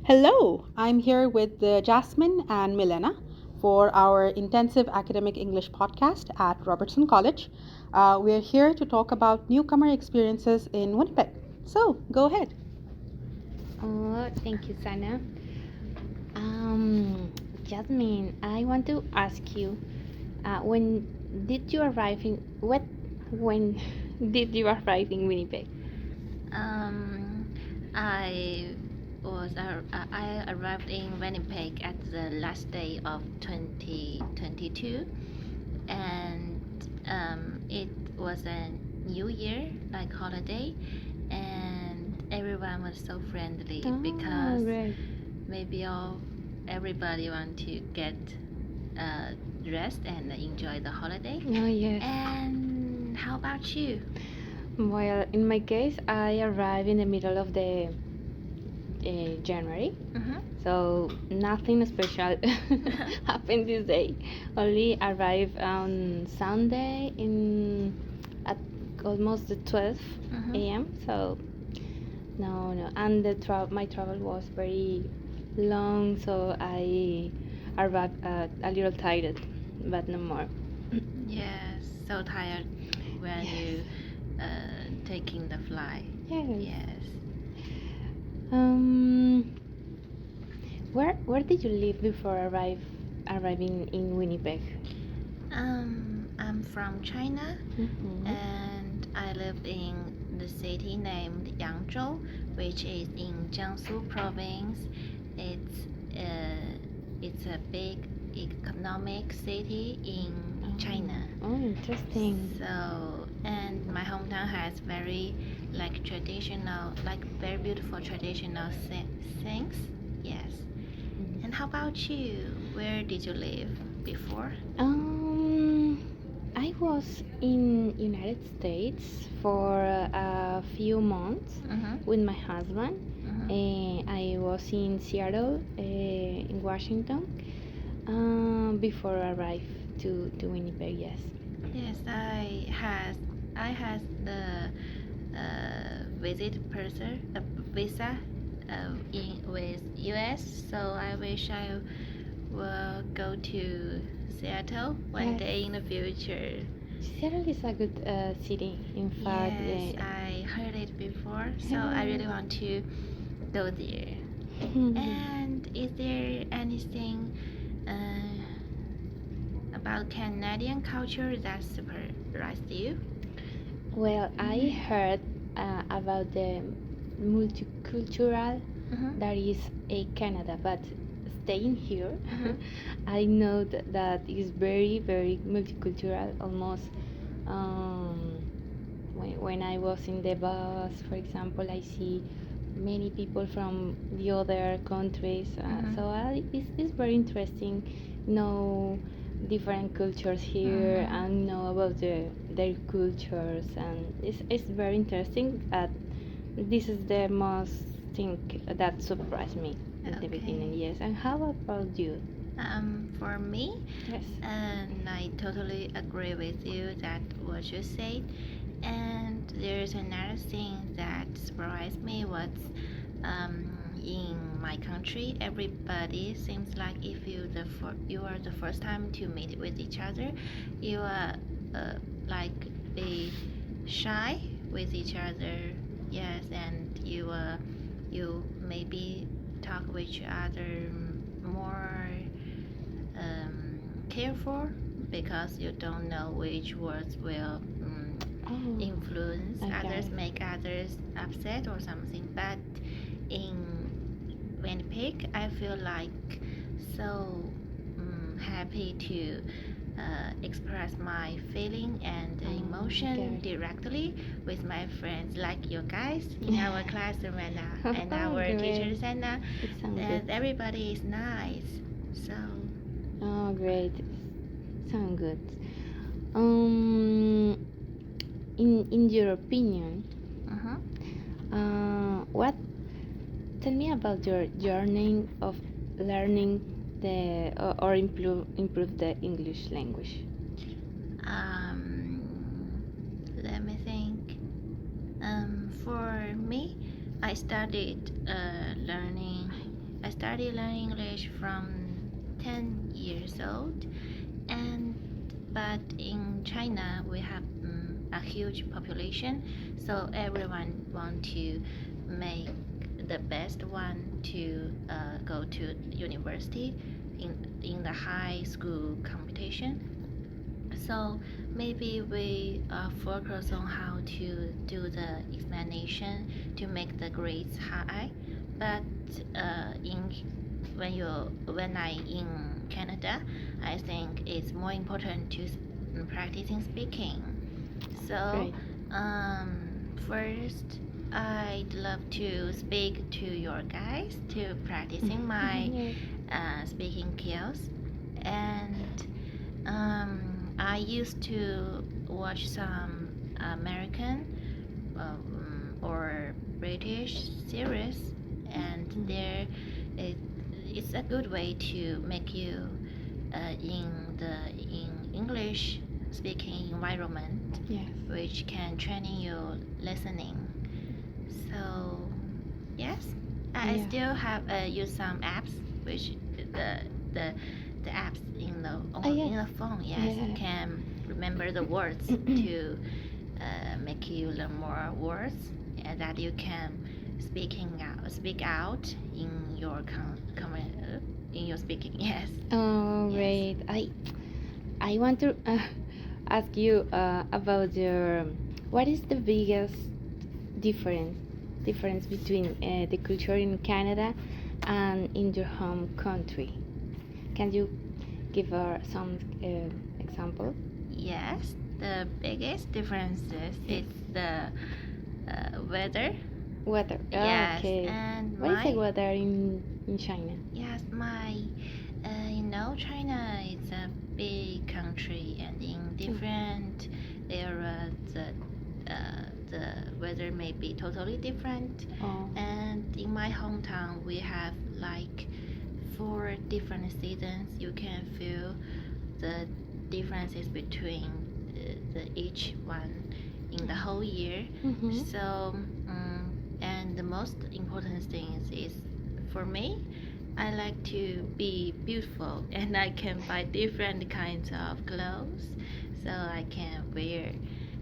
Hello, I'm here with Jasmine and Milena for our intensive academic English podcast at Robertson College. We're here to talk about newcomer experiences in Winnipeg. So, go ahead. Oh, thank you, Sana. Um, Jasmine, I want to ask you, when did you arrive in what? When did you arrive in Winnipeg? Um, I I arrived in Winnipeg at the last day of 2022, and it was a New Year like holiday, and everyone was so friendly because Right. maybe everybody want to get rest and enjoy the holiday. Oh, yes. And how about you? Well, in my case, I arrived in the middle of the January, Mm-hmm. so nothing special happened this day. Only arrived on Sunday at almost the 12 Mm-hmm. a.m. So no, and my travel was very long, so I arrived a little tired, but no more. Yes, so tired when Yes. you taking the flight. Yes. Yes. Um, where did you live before arriving in Winnipeg? I'm from China, Mm-hmm. and I live in the city named Yangzhou, which is in Jiangsu province. It's it's a big economic city in China. Oh, interesting. So, and my hometown has very like traditional, like very beautiful traditional things. Yes. And how about you? Where did you live before? I was in United States for a few months Mm-hmm. with my husband. Mm-hmm. I was in Seattle, in Washington, before I arrived to Winnipeg. Yes. Yes, I had the visa in with US, so I wish I will go to Seattle one Yes. day in the future. Seattle is a good city. In fact, Yes, I heard it before, so I really want to go there. And is there anything about Canadian culture that surprised you? well, I heard about the multicultural Mm-hmm. that is a Canada, but staying here, Mhm. I know that is very multicultural. Almost when I was in the bus, for example, I see many people from the other countries. Mhm. So it's very interesting know different cultures here Mhm. and know about their cultures, and it's very interesting. This is the most thing that surprised me at the beginning. Okay. Yes. And how about you? For me, Yes. and I totally agree with you that what you said. And there's another thing that surprised me was in my country, everybody seems like if you are the first time to meet with each other, you are like be shy with each other. Yes, and you maybe talk with each other more careful because you don't know which words will Oh, influence others, okay. make others upset or something. But in Winnipeg, I feel like so happy to express my feeling and emotion Okay. directly with my friends, like you guys in our classroom and our teachers, Great. and It sounds good. everybody is nice. So. Oh, great. Sound good. Um, in your opinion, Uh-huh. what? Tell me about your journey of learning the or improve the English language. Um, Let me think. For me, I started learning started learning English from 10 years old, and but in China we have a huge population, so everyone want to make the best one to go to university in the high school competition. So maybe we focus on how to do the examination to make the grades high. But in when I in Canada, I think it's more important to practicing speaking. So first, I'd love to speak to your guys to practicing my speaking skills, and I used to watch some American or British series, and it's a good way to make you in English speaking environment, Yes. which can train your listening. So yes, I Yeah. still have use some apps, which the the apps in the yes. in the phone, yes, Yeah. can remember the words to make you learn more words, and that you can speak out in your in your speaking. Yes. Oh, Yes. great. I want to ask you about your what is the biggest difference between the culture in Canada and in your home country? Can you give some example? Yes, the biggest differences is the weather. Weather. Yes, Okay. and What is the my weather in China? yes, China is a big country, and in different areas, the weather may be totally different. Oh. And in my hometown, we have like 4 different seasons. You can feel the differences between each one in the whole year. Mhm. So, and the most important thing is for me, I like to be beautiful, and I can buy different kinds of clothes so I can wear.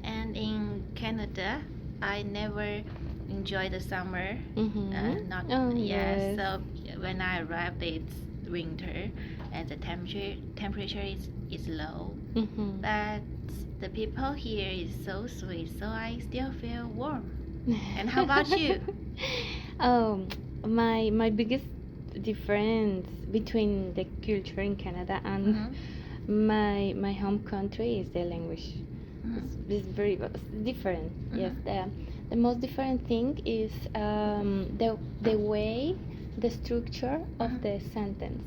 And in Canada, I never enjoy the summer. Not Oh, yes. yes. So when I arrived, it's winter, and the temperature is low. Mhm. But the people here is so sweet, so I still feel warm. And how about you? My biggest difference between the culture in Canada and my home country is the language. It's very different. Yes, the most different thing is the way, the structure of the sentence.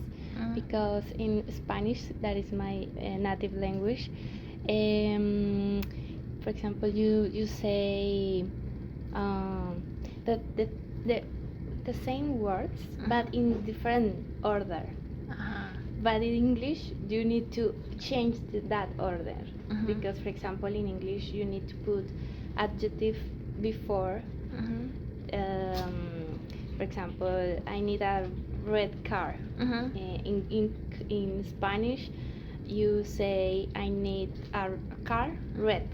Because in Spanish, that is my native language. For example, you say um, the, the the the same words, but in different order. But in English, you need to change that order because, for example, in English, you need to put adjective before. For example, I need a red car. In Spanish, you say I need a car red.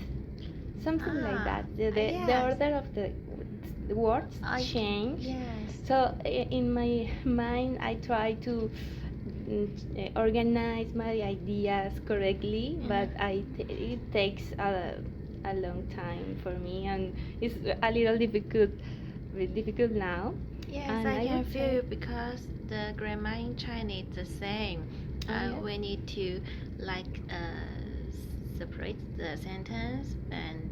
Something like that. The yes. order of the words change. Yes. So in my mind, I try to organize my ideas correctly, but it takes a long time for me, and it's a little difficult now. Yes, And I can would feel say- you because the grammar in Chinese is the same. yeah. We need to like separate the sentence and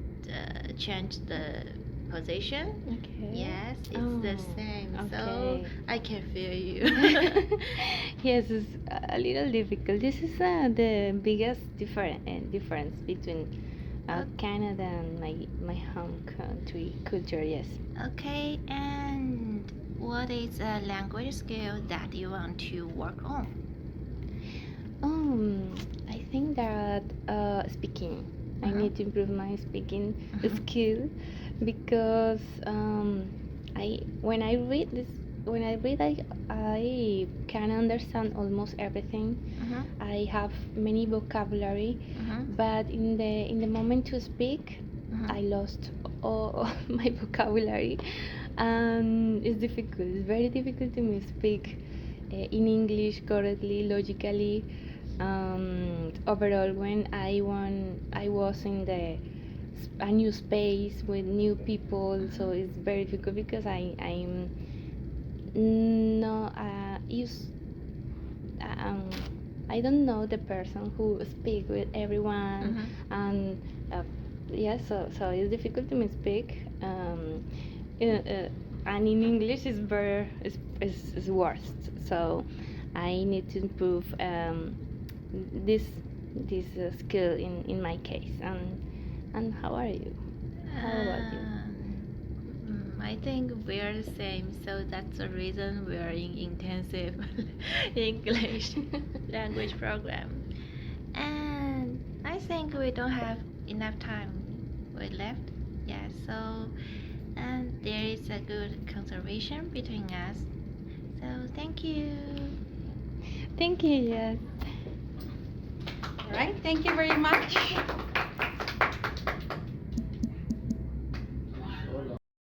change the position. Okay. Yes, it's the same. So okay. I can feel you. Yes, it's a little difficult. This is the biggest difference between Canada and my home country culture. Yes. Okay, and what is a language skill that you want to work on? I think that speaking. I Mhm. need to improve my speaking skill because when I read when I read, I can understand almost everything. I have many vocabulary, but in the moment to speak, I lost all my vocabulary, and it's difficult. It's very difficult to me speak in English correctly, logically. Overall, when I was in a new space with new people, so it's very difficult because I'm no used. I don't know the person who speak with everyone, and yeah, so it's difficult to me speak. And in English is worst. So I need to improve this skill in my case. And how are you? How about you? I think we are the same, so that's the reason we are in intensive English language program. And I think we don't have enough time left. Yeah, so and there is a good conservation between us. So thank you. Thank you. Yes. All right, thank you very much.